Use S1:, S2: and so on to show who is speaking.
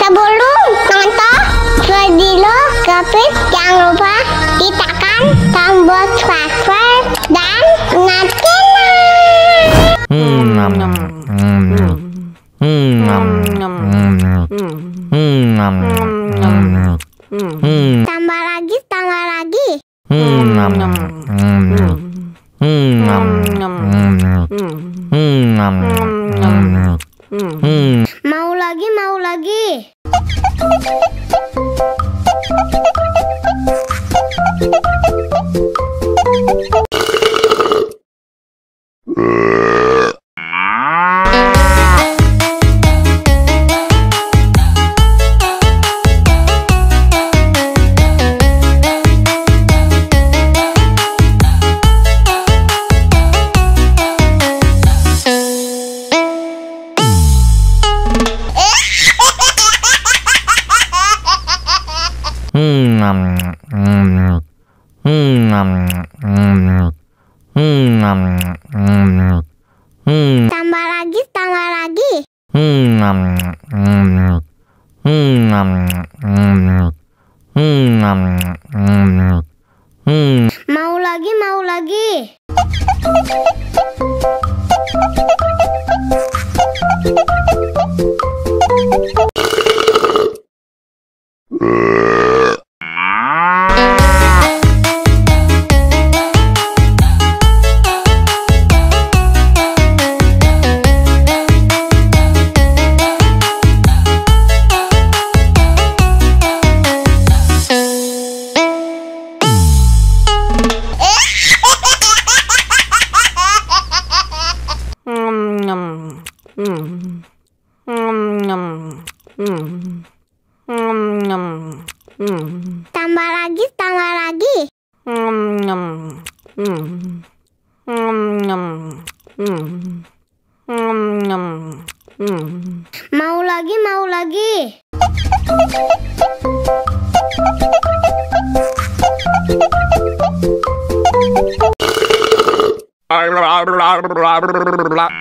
S1: Sebelum nonton video Gapit, jangan lupa tekan tombol subscribe dan nyalakan. Tambah lagi, tambah lagi. Mau lagi, mau lagi. Tambah lagi, tambah lagi. Mau lagi, mau lagi. Tambah lagi, tambah lagi. Mau lagi, mau lagi.
S2: Blah, blah, blah, blah, blah.